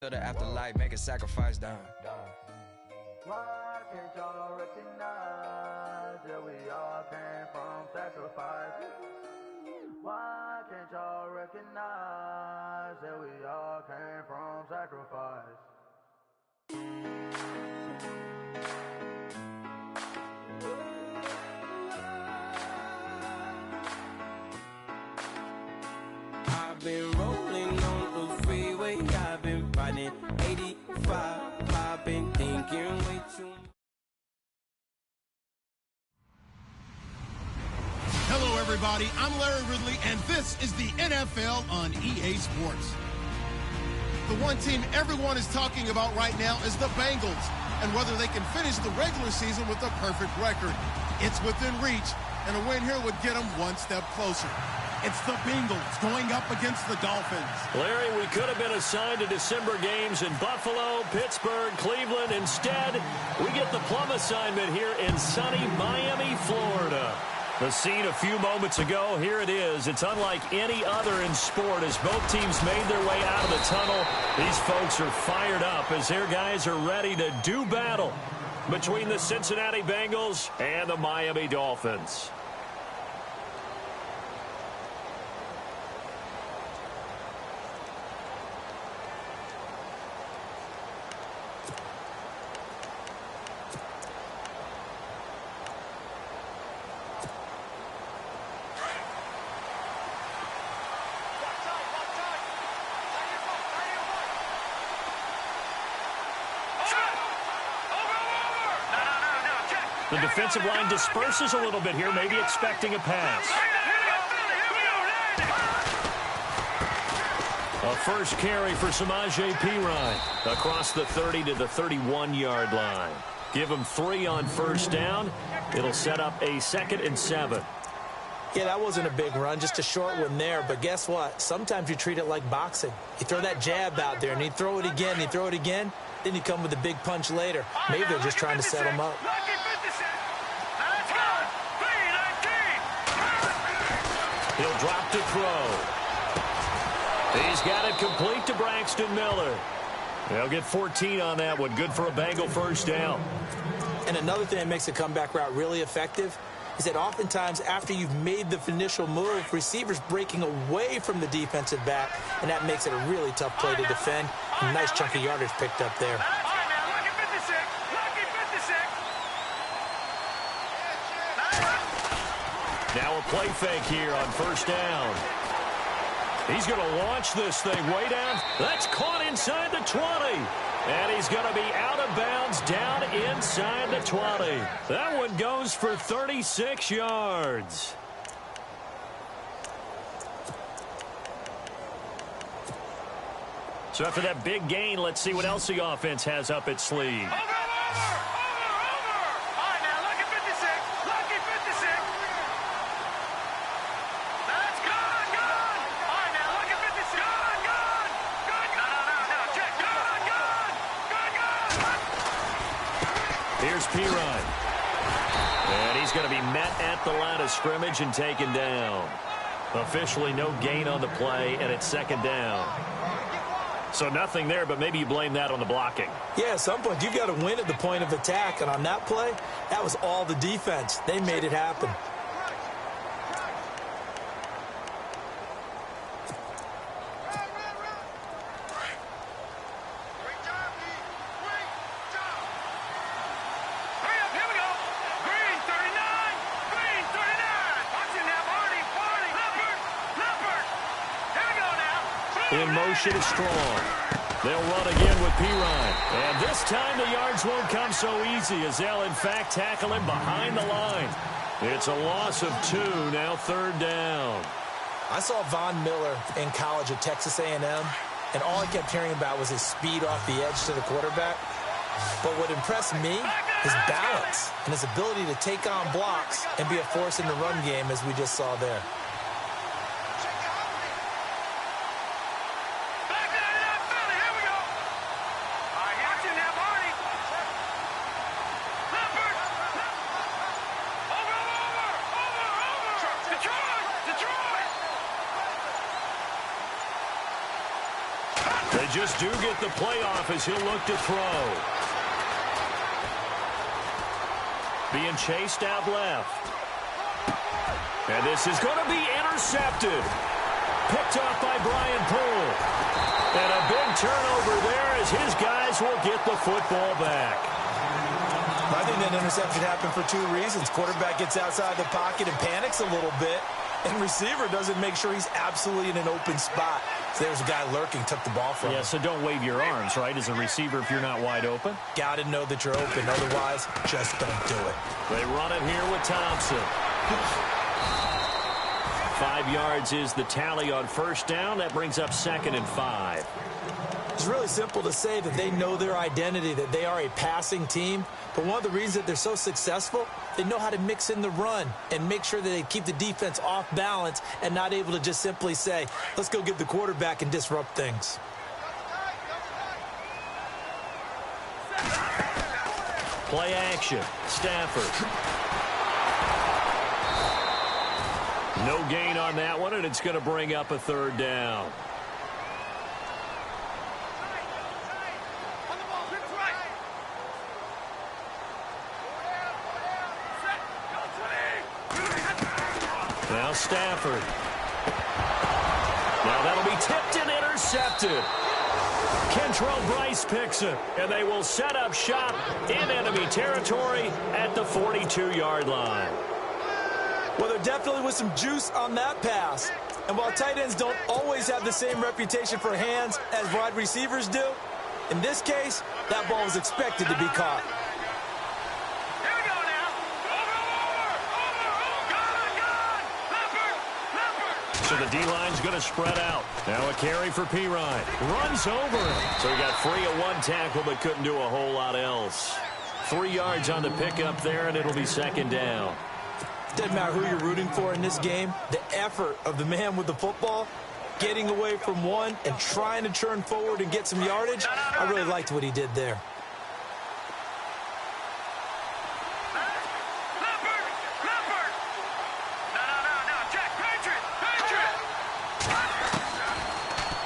feel the afterlife, make a sacrifice down. Why can't y'all recognize that we all came from sacrifice? Why can't y'all recognize that we all came from sacrifice? I've been rolling on the freeway, I've been riding 85, I've been thinking way too much. Hello, everybody. I'm Larry Ridley, and this is the NFL on EA Sports. The one team everyone is talking about right now is the Bengals, and whether they can finish the regular season with a perfect record. It's within reach, and a win here would get them one step closer. It's the Bengals going up against the Dolphins. Larry, we could have been assigned to December games in Buffalo, Pittsburgh, Cleveland. Instead, we get the plum assignment here in sunny Miami, Florida. The scene a few moments ago, here it is. It's unlike any other in sport as both teams made their way out of the tunnel. These folks are fired up as their guys are ready to do battle between the Cincinnati Bengals and the Miami Dolphins. The defensive line disperses a little bit here, maybe expecting a pass. A first carry for Samaje Perine across the 30 to the 31-yard line. Give him 3 on first down. It'll set up a 2nd and 7. Yeah, that wasn't a big run, just a short one there. But guess what? Sometimes you treat it like boxing. You throw that jab out there, and you throw it again, then you come with a big punch later. Maybe they're just trying to set him up. He'll drop to throw. He's got it complete to Braxton Miller. They'll get 14 on that one. Good for a Bengal first down. And another thing that makes a comeback route really effective is that oftentimes after you've made the initial move, receivers breaking away from the defensive back, and that makes it a really tough play to defend. A nice chunk of yardage picked up there. Now a play fake here on first down. He's going to launch this thing way down. That's caught inside the 20. And he's going to be out of bounds down inside the 20. That one goes for 36 yards. So after that big gain, let's see what else the offense has up its sleeve. Here's Perine. And he's going to be met at the line of scrimmage and taken down. Officially no gain on the play, and it's 2nd down. So nothing there, but maybe you blame that on the blocking. Yeah, at some point, you got to win at the point of attack. And on that play, that was all the defense. They made it happen. In motion is strong. They'll run again with Perine. And this time the yards won't come so easy as they'll, in fact, tackle him behind the line. It's a loss of 2, now 3rd down. I saw Von Miller in college at Texas A&M, and all I kept hearing about was his speed off the edge to the quarterback. But what impressed me, his balance and his ability to take on blocks and be a force in the run game, as we just saw there. They just do get the playoff as he'll look to throw. Being chased out left. And this is going to be intercepted. Picked off by Brian Poole. And a big turnover there as his guys will get the football back. I think that interception happened for two reasons. Quarterback gets outside the pocket and panics a little bit, and receiver doesn't make sure he's absolutely in an open spot. So there's a guy lurking, took the ball from him. Yeah, so don't wave your arms, right, as a receiver if you're not wide open. Got to know that you're open. Otherwise, just don't do it. They run it here with Thompson. 5 yards is the tally on first down. That brings up 2nd and 5. It's really simple to say that they know their identity, that they are a passing team. But one of the reasons that they're so successful, they know how to mix in the run and make sure that they keep the defense off balance and not able to just simply say, let's go get the quarterback and disrupt things. Play action. Stafford. No gain on that one, and it's going to bring up a 3rd down. Now Stafford. Now that'll be tipped and intercepted. Kentrell Bryce picks it, and they will set up shop in enemy territory at the 42-yard line. Well, there definitely was some juice on that pass. And while tight ends don't always have the same reputation for hands as wide receivers do, in this case, that ball was expected to be caught. So the D-line's going to spread out. Now a carry for Pirine. Runs over him. So he got free of one tackle but couldn't do a whole lot else. 3 yards on the pickup there, and it'll be 2nd down. Doesn't matter who you're rooting for in this game. The effort of the man with the football, getting away from one and trying to turn forward and get some yardage, I really liked what he did there.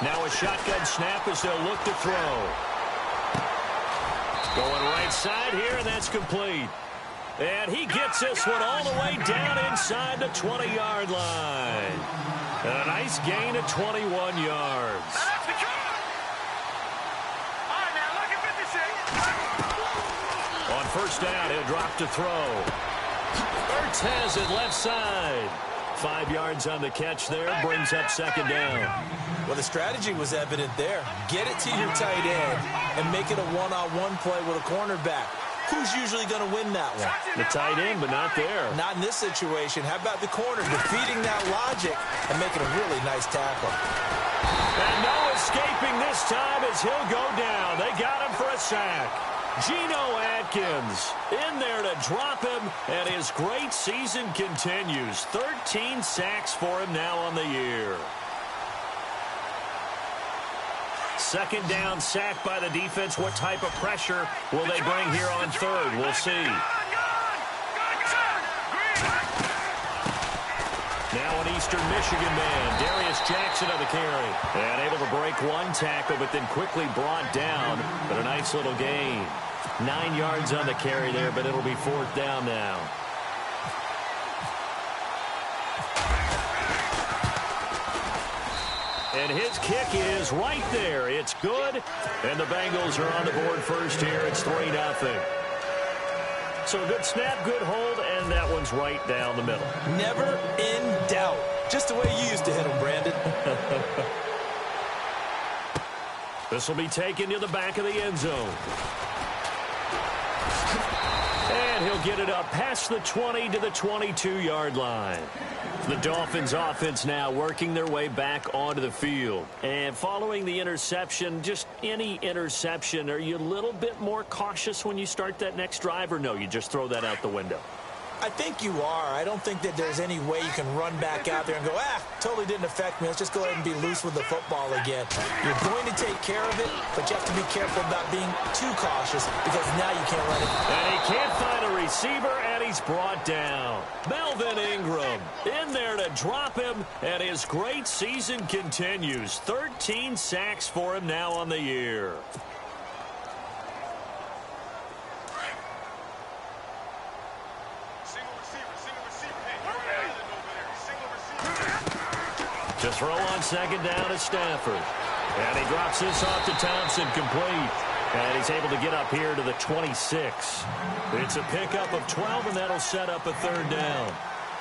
Now a shotgun snap as they'll look to throw. Going right side here, and that's complete. And he gets this one all the way down inside the 20-yard line. And a nice gain of 21 yards. On first down, he'll drop to throw. Ertz has it left side. 5 yards on the catch there, brings up 2nd down. Well, the strategy was evident there. Get it to your tight end and make it a one-on-one play with a cornerback. Who's usually going to win that one? The tight end, but not there. Not in this situation. How about the corner defeating that logic and making a really nice tackle? And no escaping this time as he'll go down. They got him for a sack. Geno Atkins in there to drop him, and his great season continues. 13 sacks for him now on the year. 2nd down, sack by the defense. What type of pressure will they bring here on 3rd? We'll see. Now an Eastern Michigan man, Darius Jackson on the carry. And able to break one tackle, but then quickly brought down. But a nice little gain. 9 yards on the carry there, but it'll be 4th down now. And his kick is right there. It's good. And the Bengals are on the board first here. It's 3-0. So a good snap, good hold, and that one's right down the middle. Never in doubt. Just the way you used to hit them, Brandon. This will be taken to the back of the end zone. And he'll get it up past the 20 to the 22-yard line. The Dolphins offense now working their way back onto the field. And following the interception, just any interception, are you a little bit more cautious when you start that next drive, or no, you just throw that out the window? I think you are. I don't think that there's any way you can run back out there and go, totally didn't affect me. Let's just go ahead and be loose with the football again. You're going to take care of it, but you have to be careful about being too cautious because now you can't run it. And he can't find a receiver, and he's brought down. Melvin Ingram in there to drop him, and his great season continues. 13 sacks for him now on the year. To throw on second down is Stafford. And he drops this off to Thompson, complete. And he's able to get up here to the 26. It's a pickup of 12, and that'll set up a third down.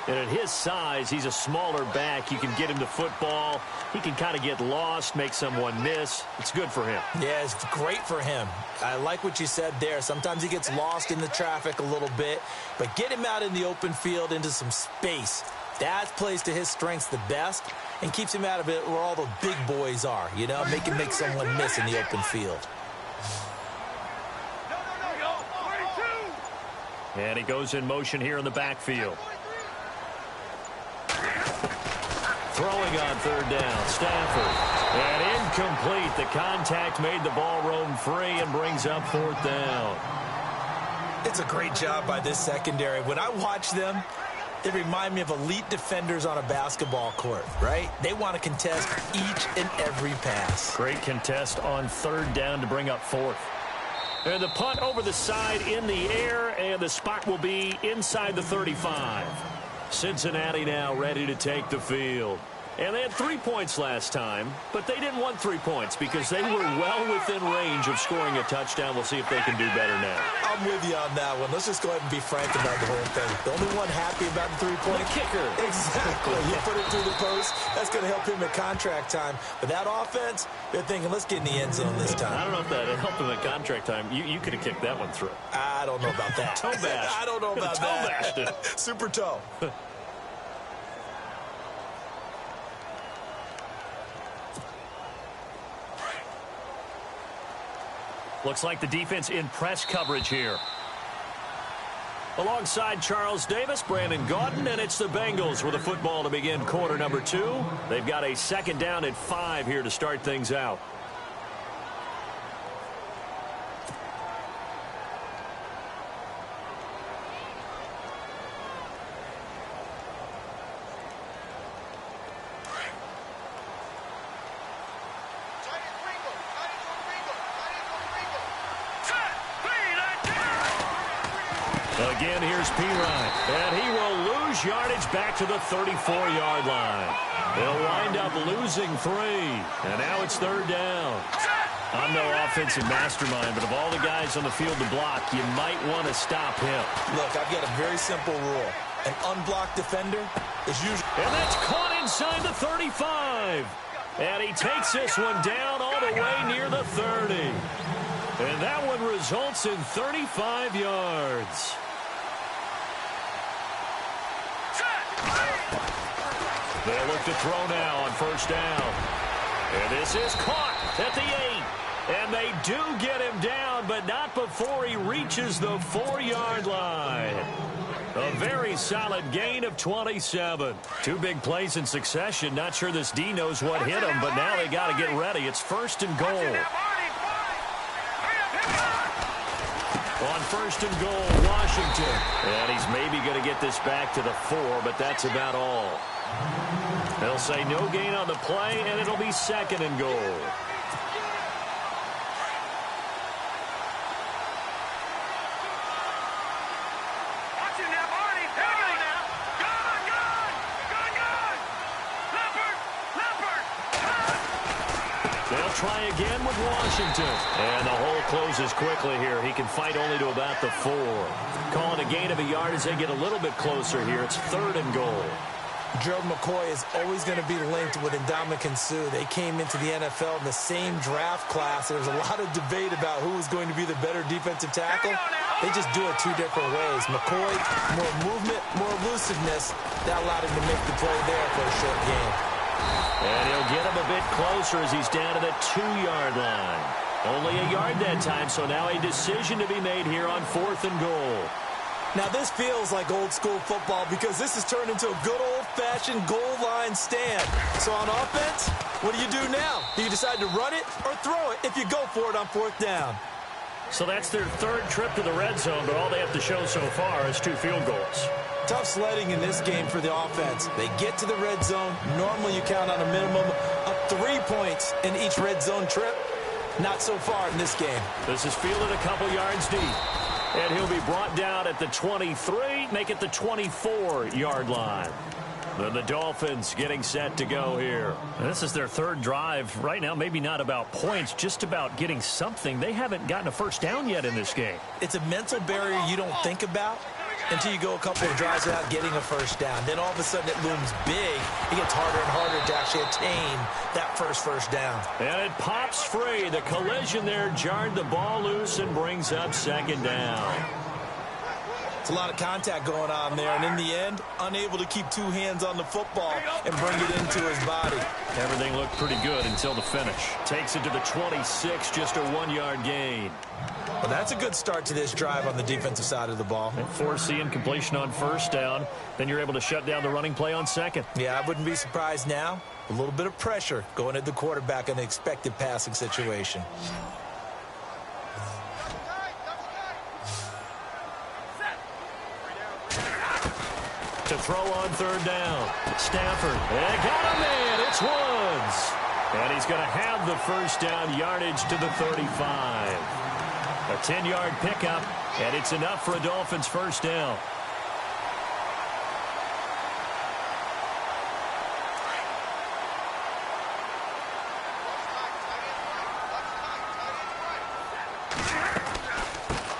And at his size, he's a smaller back. You can get him to football. He can kind of get lost, make someone miss. It's good for him. Yeah, it's great for him. I like what you said there. Sometimes he gets lost in the traffic a little bit. But get him out in the open field into some space. That plays to his strengths the best and keeps him out of it where all the big boys are, you know, make someone miss in the open field. And he goes in motion here in the backfield. Throwing on third down, Stafford. And incomplete. The contact made the ball roam free and brings up fourth down. It's a great job by this secondary. When I watch them, they remind me of elite defenders on a basketball court, right? They want to contest each and every pass. Great contest on third down to bring up fourth. And the punt over the side in the air, and the spot will be inside the 35. Cincinnati now ready to take the field. And they had 3 points last time, but they didn't want 3 points because they were well within range of scoring a touchdown. We'll see if they can do better now. I'm with you on that one. Let's just go ahead and be frank about the whole thing. The only one happy about the three-point kicker. Exactly. You put it through the post. That's going to help him at contract time. But that offense, they're thinking, let's get in the end zone this time. I don't know if that helped him at contract time. You could have kicked that one through. I don't know about that. Toe bash. I don't know about that. Toe bashed it. Super toe. Looks like the defense in press coverage here. Alongside Charles Davis, Brandon Gaudin, and it's the Bengals with a football to begin quarter number 2. They've got a second down at 5 here to start things out. Again, here's Pirine, and he will lose yardage back to the 34-yard line. They'll wind up losing 3, and now it's third down. I'm no offensive mastermind, but of all the guys on the field to block, you might want to stop him. Look, I've got a very simple rule. An unblocked defender is usually... And that's caught inside the 35. And he takes this one down all the way near the 30. And that one results in 35 yards. They look to throw now on first down. And this is caught at the 8. And they do get him down, but not before he reaches the 4-yard line. A very solid gain of 27. 2 big plays in succession. Not sure this D knows what hit him, but now they got to get ready. It's first and goal. On first and goal, Washington. And he's maybe going to get this back to the 4, but that's about all. They'll say no gain on the play, and it'll be second and goal. They'll try again with Washington. And the hole closes quickly here. He can fight only to about the 4. Calling a gain of a yard as they get a little bit closer here. It's third and goal. Gerald McCoy is always going to be linked with Ndamukong Suh. They came into the NFL in the same draft class. There's a lot of debate about who is going to be the better defensive tackle. They just do it 2 different ways. McCoy, more movement, more elusiveness. That allowed him to make the play there for a short gain. And he'll get him a bit closer as he's down to the 2-yard line. Only a yard that time, so now a decision to be made here on fourth and goal. Now, this feels like old-school football because this has turned into a good old-fashioned goal line stand. So on offense, what do you do now? Do you decide to run it or throw it if you go for it on 4th down? So that's their 3rd trip to the red zone, but all they have to show so far is 2 field goals. Tough sledding in this game for the offense. They get to the red zone. Normally you count on a minimum of 3 points in each red zone trip. Not so far in this game. This is fielded a couple yards deep. And he'll be brought down at the 23, make it the 24-yard line. Then the Dolphins getting set to go here. And this is their 3rd drive. Right now, maybe not about points, just about getting something. They haven't gotten a first down yet in this game. It's a mental barrier you don't think about until you go a couple of drives without getting a first down. Then all of a sudden it looms big. It gets harder and harder to actually attain that first down. And it pops free. The collision there jarred the ball loose and brings up 2nd down. It's a lot of contact going on there, and in the end, unable to keep 2 hands on the football and bring it into his body. Everything looked pretty good until the finish. Takes it to the 26, just a 1-yard gain. Well, that's a good start to this drive on the defensive side of the ball. And forcing completion on 1st down. Then you're able to shut down the running play on 2nd. Yeah, I wouldn't be surprised now. A little bit of pressure going at the quarterback in an expected passing situation. To throw on 3rd down. Stafford. And got a man. It's Woods. And he's going to have the first down yardage to the 35. A 10-yard pickup, and it's enough for a Dolphins first down.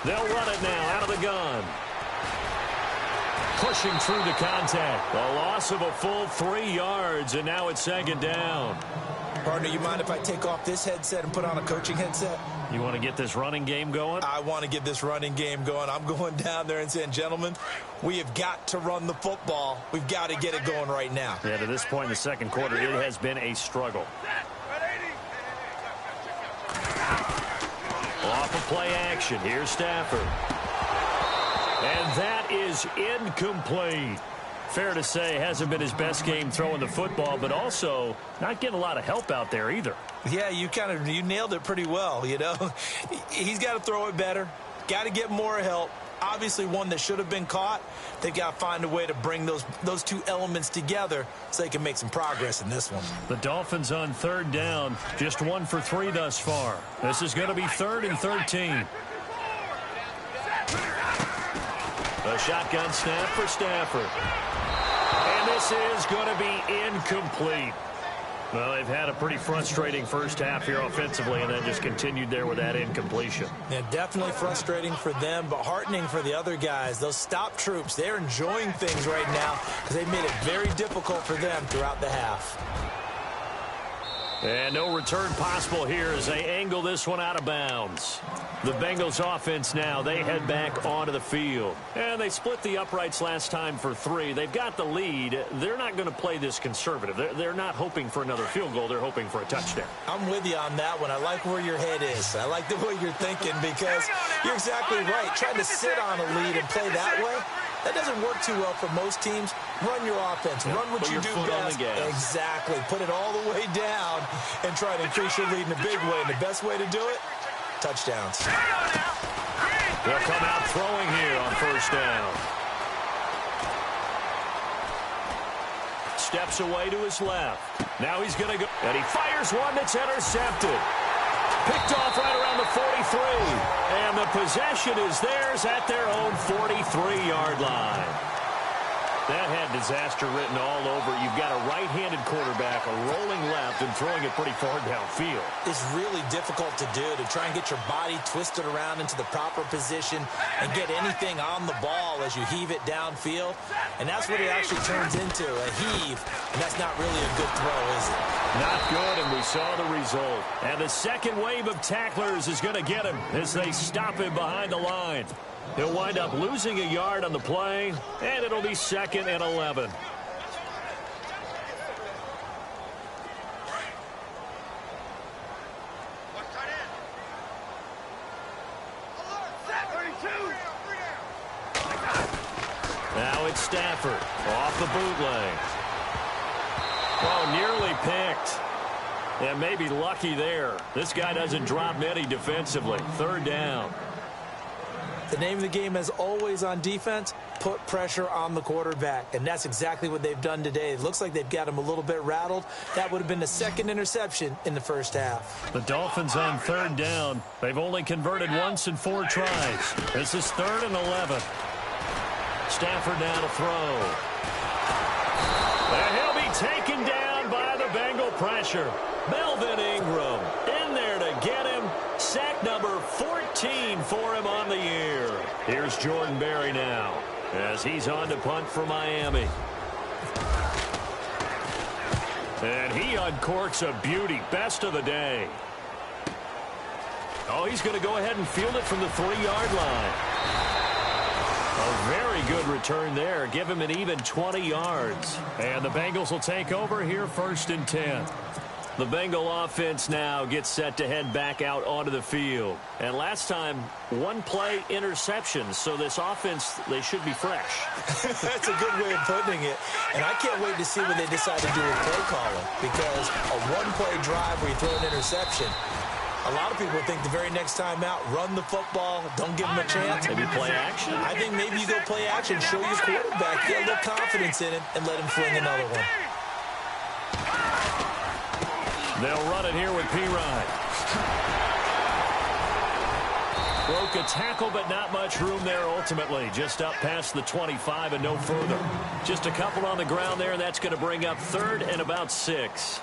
They'll run it now out of the gun. Pushing through the contact. A loss of a full 3 yards, and now it's 2nd down. Partner, you mind if I take off this headset and put on a coaching headset? You want to get this running game going? I want to get this running game going. I'm going down there and saying, gentlemen, we have got to run the football. We've got to get it going right now. Yeah, to this point in the 2nd quarter, it has been a struggle. Off of play action. Here's Stafford. And that is incomplete. Fair to say, hasn't been his best game throwing the football, but also not getting a lot of help out there either. Yeah, you nailed it pretty well, you know. He's got to throw it better. Got to get more help. Obviously one that should have been caught. They've got to find a way to bring those 2 elements together so they can make some progress in this one. The Dolphins on 3rd down, just 1 for 3 thus far. This is going to be 3rd and 13. A shotgun snap for Stafford. And this is going to be incomplete. Well, they've had a pretty frustrating first half here offensively, and then just continued there with that incompletion. Yeah, definitely frustrating for them, but heartening for the other guys. Those stop troops, they're enjoying things right now because they've made it very difficult for them throughout the half. And no return possible here as they angle this one out of bounds. The Bengals offense now, they head back onto the field. And they split the uprights last time for 3. They've got the lead. They're not going to play this conservative. They're not hoping for another field goal. They're hoping for a touchdown. I'm with you on that one. I like where your head is. I like the way you're thinking because you're exactly right. Trying to sit on a lead and play that way, that doesn't work too well for most teams. Run your offense. Run what you do best. Exactly. Put it all the way down and try to increase your lead in a big way. And the best way to do it, touchdowns. They'll come out throwing here on 1st down. Steps away to his left. Now he's going to go. And he fires one that's intercepted. Picked off right around the 43. And the possession is theirs at their own 43-yard line. That had disaster written all over. You've got a right-handed quarterback, a rolling left, and throwing it pretty far downfield. It's really difficult to do, to try and get your body twisted around into the proper position and get anything on the ball as you heave it downfield. And that's what it actually turns into, a heave. And that's not really a good throw, is it? Not good, and we saw the result. And the second wave of tacklers is going to get him as they stop him behind the line. He'll wind up losing a yard on the play, and it'll be 2nd and 11. Now it's Stafford off the bootleg. Oh, nearly picked. And maybe lucky there. This guy doesn't drop many defensively. Third down. The name of the game, as always on defense, put pressure on the quarterback. And that's exactly what they've done today. It looks like they've got him a little bit rattled. That would have been the second interception in the first half. The Dolphins on third down. They've only converted once in 4 tries. This is 3rd and 11. Stafford now to throw. And he'll be taken down by the Bengal pressure. Melvin Ingram in there to get him. Sack number 14 for him on the year. Here's Jordan Berry now as he's on to punt for Miami. And he uncorks a beauty. Best of the day. Oh, he's going to go ahead and field it from the 3-yard line. A very good return there. Give him an even 20 yards. And the Bengals will take over here 1st and 10. The Bengal offense now gets set to head back out onto the field. And last time, 1-play interceptions. So this offense, they should be fresh. That's a good way of putting it. And I can't wait to see what they decide to do with play calling. Because a 1-play drive where you throw an interception, a lot of people think the very next time out, run the football, don't give them a chance. Maybe play action? I think maybe you go play action, show your quarterback, get a little confidence in it, and let him fling another one. They'll run it here with P-Ryan. Broke a tackle, but not much room there ultimately. Just up past the 25 and no further. Just a couple on the ground there, and that's going to bring up 3rd and about 6.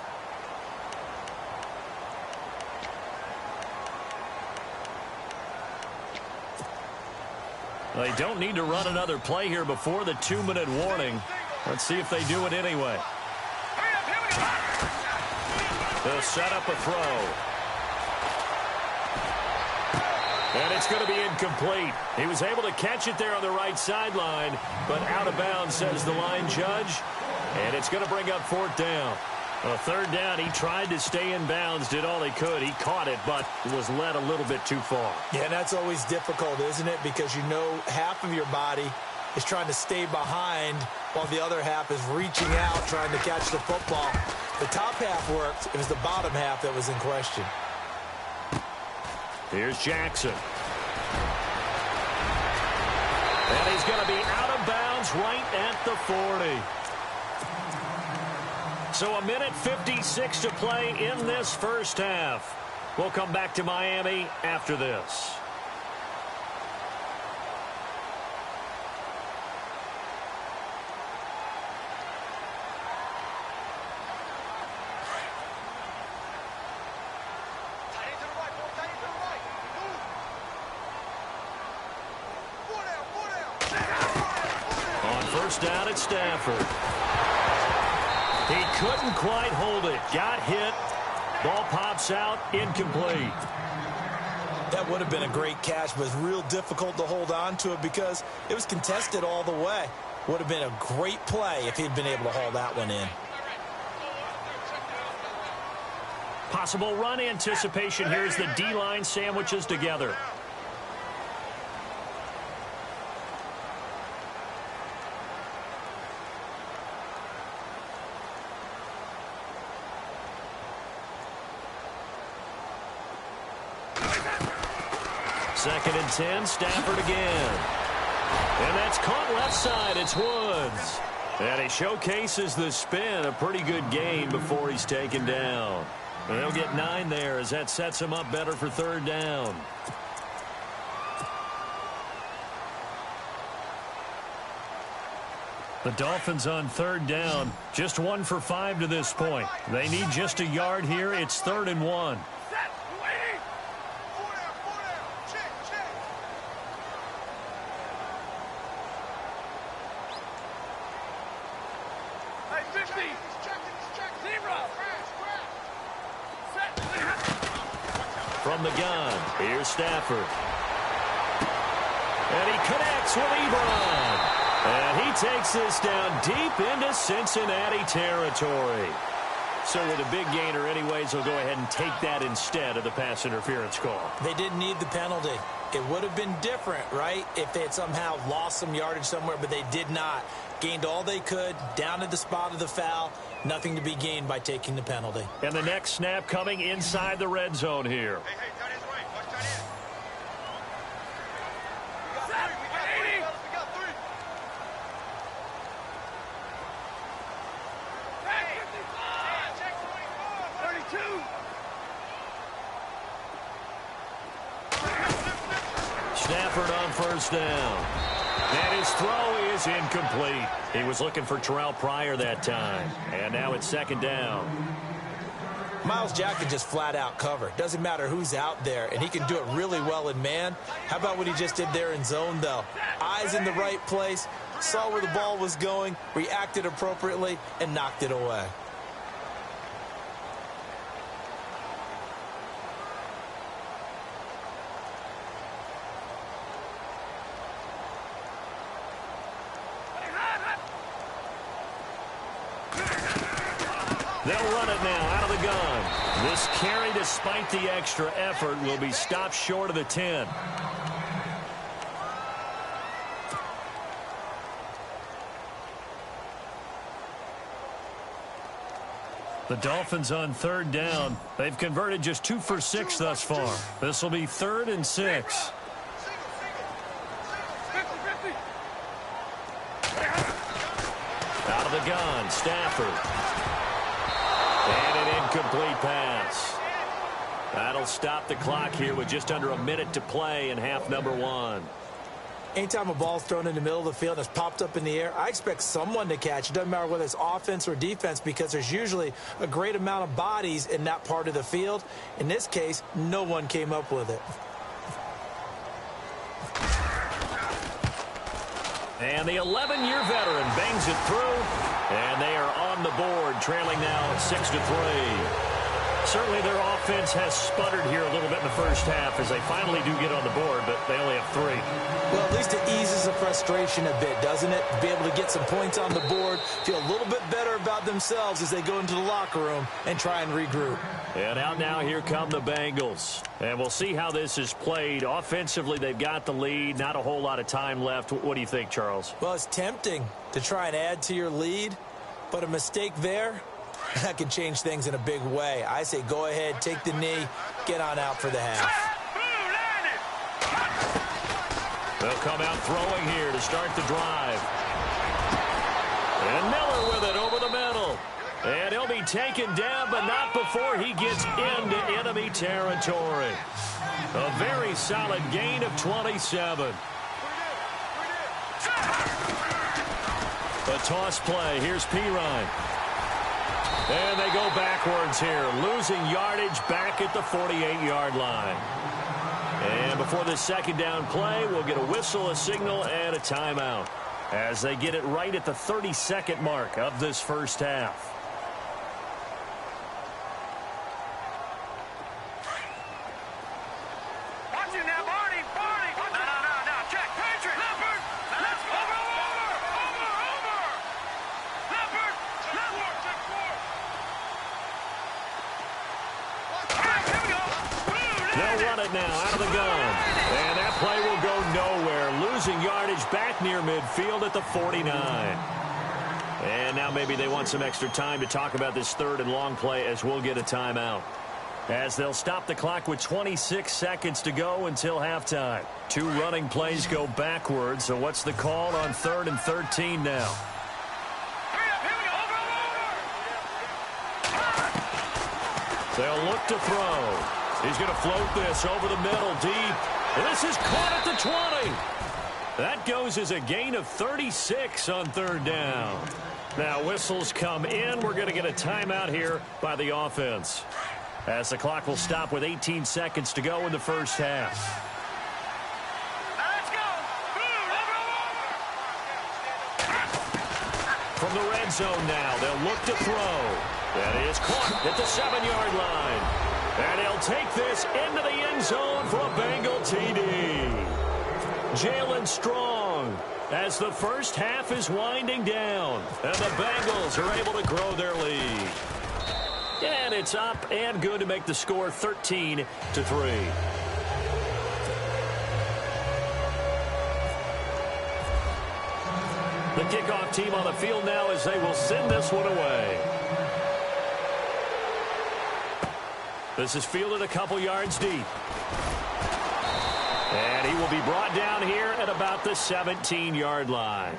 They don't need to run another play here before the 2-minute warning. Let's see if they do it anyway. They'll set up a throw. And it's going to be incomplete. He was able to catch it there on the right sideline, but out of bounds, says the line judge. And it's going to bring up 4th down. A 3rd down, he tried to stay in bounds, did all he could. He caught it, but was led a little bit too far. Yeah, and that's always difficult, isn't it? Because you know half of your body is trying to stay behind while the other half is reaching out, trying to catch the football. The top half worked. It was the bottom half that was in question. Here's Jackson. And he's going to be out of bounds right at the 40. So 1:56 to play in this first half. We'll come back to Miami after this. On first down at Stafford. He couldn't quite hold it. Got hit. Ball pops out. Incomplete. That would have been a great catch, but it's real difficult to hold on to it because it was contested all the way. Would have been a great play if he'd been able to haul that one in. Possible run anticipation. Here's the D-line sandwiches together. Second and 10, Stafford again. And that's caught left side. It's Woods. And he showcases the spin. A pretty good gain before he's taken down. And he'll get 9 there as that sets him up better for 3rd down. The Dolphins on 3rd down. Just 1 for 5 to this point. They need just a yard here. It's 3rd and 1. From the gun, here's Stafford. And he connects with Ebron. And he takes this down deep into Cincinnati territory. So with a big gainer anyways, he'll go ahead and take that instead of the pass interference call. They didn't need the penalty. It would have been different, right, if they had somehow lost some yardage somewhere, but they did not. Gained all they could, down to the spot of the foul. Nothing to be gained by taking the penalty. And the next snap coming inside the red zone here. Hey, tight end's right. Watch tight end. We got three. Check 32. Stafford on first down. And his throw is incomplete. He was looking for Terrell Pryor that time. And now it's second down. Myles Jack can just flat out cover. Doesn't matter who's out there, and he can do it really well in man. How about what he just did there in zone, though? Eyes in the right place, saw where the ball was going, reacted appropriately, and knocked it away. They'll run it now out of the gun. This carry, despite the extra effort, will be stopped short of the 10. The Dolphins on third down. They've converted just 2 for 6 thus far. This will be 3rd and 6. Out of the gun, Stafford. And an incomplete pass. That'll stop the clock here with just under a minute to play in half number 1. Anytime a ball's thrown in the middle of the field and it's popped up in the air, I expect someone to catch. It doesn't matter whether it's offense or defense, because there's usually a great amount of bodies in that part of the field. In this case, no one came up with it. And the 11-year veteran bangs it through, and they are on the board, trailing now 6-3. Certainly their offense has sputtered here a little bit in the first half as they finally do get on the board, but they only have 3. Well, at least it eases the frustration a bit, doesn't it? To be able to get some points on the board, feel a little bit better about themselves as they go into the locker room and try and regroup. And out now, here come the Bengals. And we'll see how this is played. Offensively, they've got the lead. Not a whole lot of time left. What do you think, Charles? Well, it's tempting to try and add to your lead, but a mistake there, that can change things in a big way. I say go ahead, take the knee, get on out for the half. They'll come out throwing here to start the drive. And Miller with it over the middle. And he'll be taken down, but not before he gets into enemy territory. A very solid gain of 27. A toss play. Here's Pirine. And they go backwards here, losing yardage back at the 48-yard line. And before this second down play, we'll get a whistle, a signal, and a timeout as they get it right at the 32nd mark of this first half. Now out of the gun, and that play will go nowhere, losing yardage back near midfield at the 49. And now maybe they want some extra time to talk about this 3rd and long play, as we'll get a timeout, as they'll stop the clock with 26 seconds to go until halftime. 2 running plays go backwards, so what's the call on 3rd and 13 now? They'll look to throw. He's going to float this over the middle deep. And this is caught at the 20. That goes as a gain of 36 on 3rd down. Now whistles come in. We're going to get a timeout here by the offense, as the clock will stop with 18 seconds to go in the first half. From the red zone now, they'll look to throw. That is caught at the 7-yard line. And he'll take this into the end zone for a Bengal TD. Jalen Strong, as the first half is winding down, and the Bengals are able to grow their lead. And it's up and good to make the score 13-3. The kickoff team on the field now as they will send this one away. This is fielded a couple yards deep. And he will be brought down here at about the 17-yard line.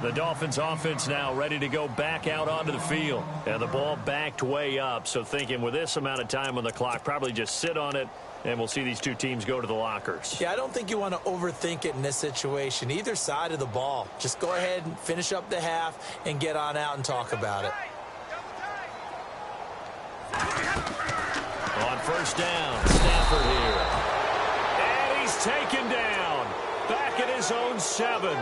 The Dolphins offense now ready to go back out onto the field. And the ball backed way up. So thinking with this amount of time on the clock, probably just sit on it. And we'll see these two teams go to the lockers. Yeah, I don't think you want to overthink it in this situation. Either side of the ball. Just go ahead and finish up the half and get on out and talk about it. On first down, Stafford here. And he's taken down. Back at his own 7.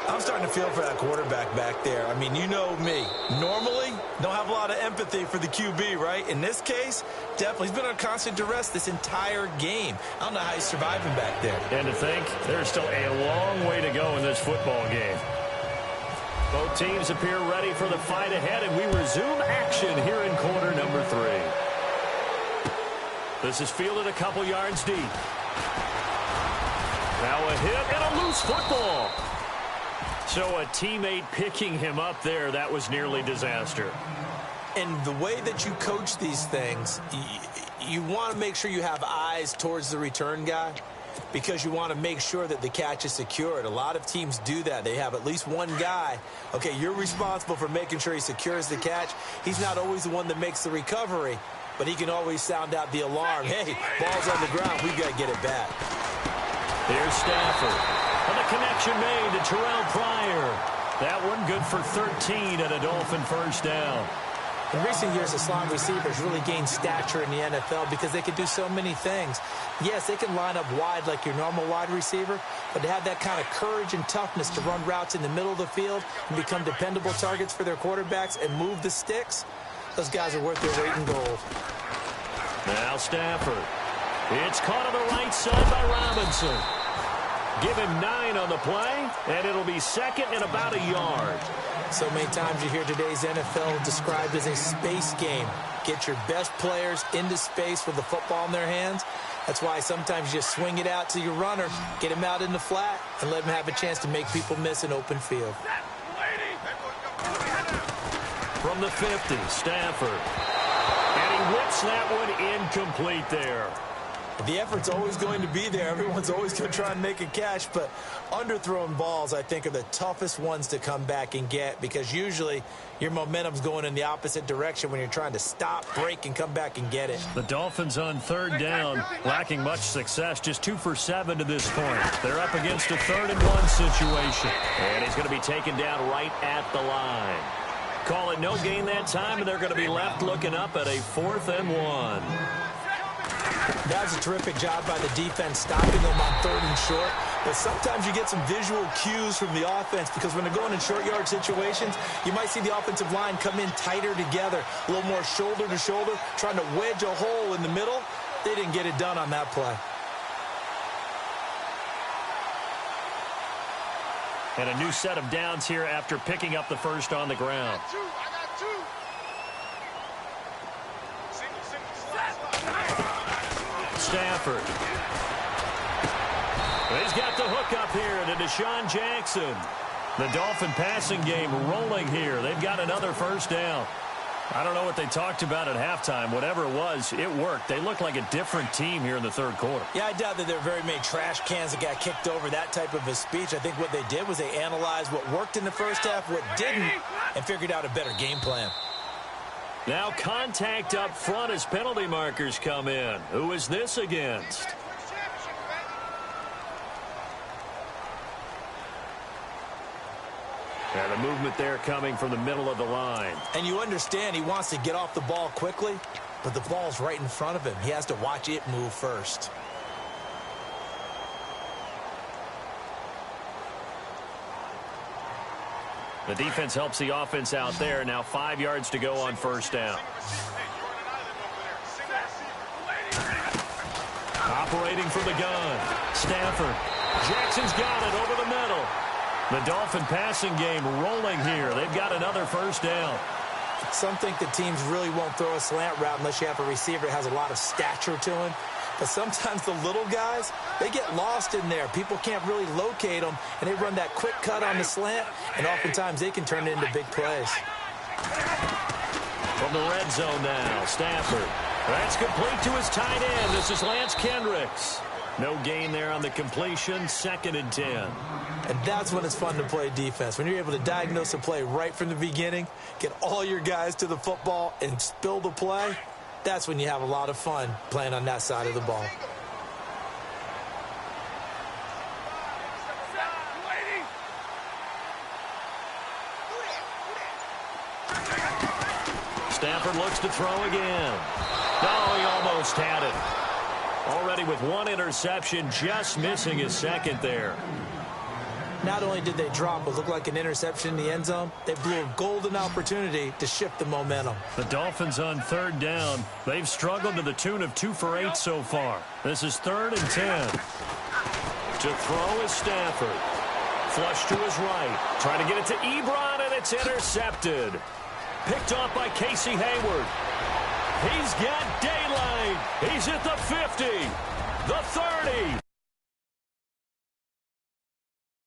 I'm starting to feel for that quarterback back there. I mean, you know me. Normally, don't have a lot of empathy for the QB, right? In this case, definitely. He's been on constant duress this entire game. I don't know how he's surviving back there. And to think, there's still a long way to go in this football game. Both teams appear ready for the fight ahead, and we resume action here in quarter number 3. This is fielded a couple yards deep. Now a hit and a loose football. So a teammate picking him up there, that was nearly disaster. And the way that you coach these things, you want to make sure you have eyes towards the return guy because you want to make sure that the catch is secured. A lot of teams do that. They have at least one guy. Okay, you're responsible for making sure he secures the catch. He's not always the one that makes the recovery, but he can always sound out the alarm. Hey, ball's on the ground. We've got to get it back. Here's Stafford. And the connection made to Terrell Pryor. That one good for 13 and a Dolphin first down. In recent years, the slot receivers really gained stature in the NFL because they can do so many things. Yes, they can line up wide like your normal wide receiver, but to have that kind of courage and toughness to run routes in the middle of the field and become dependable targets for their quarterbacks and move the sticks, those guys are worth their weight in gold. Now Stafford. It's caught on the right side by Robinson. Give him 9 on the play, and it'll be second and about a yard. So many times you hear today's NFL described as a space game. Get your best players into space with the football in their hands. That's why sometimes you just swing it out to your runner, get him out in the flat, and let him have a chance to make people miss an open field. From the 50, Stafford. And he whips that one incomplete there. The effort's always going to be there. Everyone's always going to try and make a catch, but underthrown balls, I think, are the toughest ones to come back and get because usually your momentum's going in the opposite direction when you're trying to stop, break, and come back and get it. The Dolphins on third down, lacking much success, just 2 for 7 to this point. They're up against a 3rd-and-1 situation, and he's going to be taken down right at the line. Call it no gain that time, and they're going to be left looking up at a 4th-and-1. That was a terrific job by the defense stopping them on 3rd and short. But sometimes you get some visual cues from the offense because when they're going in short yard situations, you might see the offensive line come in tighter together, a little more shoulder to shoulder, trying to wedge a hole in the middle. They didn't get it done on that play. And a new set of downs here after picking up the first on the ground. I got two. Stafford. He's got the hook up here to Deshaun Jackson. The Dolphin passing game rolling here. They've got another first down. I don't know what they talked about at halftime. Whatever it was, it worked. They look like a different team here in the 3rd quarter. Yeah, I doubt that there are very many trash cans that got kicked over, that type of a speech. I think what they did was they analyzed what worked in the first half, what didn't, and figured out a better game plan. Now contact up front as penalty markers come in. Who is this against? And the movement there coming from the middle of the line. And you understand he wants to get off the ball quickly, but the ball's right in front of him. He has to watch it move first. The defense helps the offense out there. Now 5 yards to go on first down. Operating from the gun. Stafford. Jackson's got it over the middle. The Dolphin passing game rolling here. They've got another first down. Some think the teams really won't throw a slant route unless you have a receiver that has a lot of stature to him. But sometimes the little guys, they get lost in there. People can't really locate them, and they run that quick cut on the slant, and oftentimes they can turn it into big plays. From the red zone now, Stafford. That's complete to his tight end. This is Lance Kendricks. No gain there on the completion, 2nd and 10. And that's when it's fun to play defense. When you're able to diagnose a play right from the beginning, get all your guys to the football, and spill the play, that's when you have a lot of fun playing on that side of the ball. Stafford looks to throw again. No, he almost had it. Already with 1 interception, just missing his 2nd there. Not only did they drop what looked like an interception in the end zone, they blew a golden opportunity to shift the momentum. The Dolphins on 3rd down. They've struggled to the tune of 2 for 8 so far. This is 3rd and 10. To throw is Stafford. Flush to his right. Trying to get it to Ebron, and it's intercepted. Picked off by Casey Hayward. He's got daylight. He's at the 50, the 30.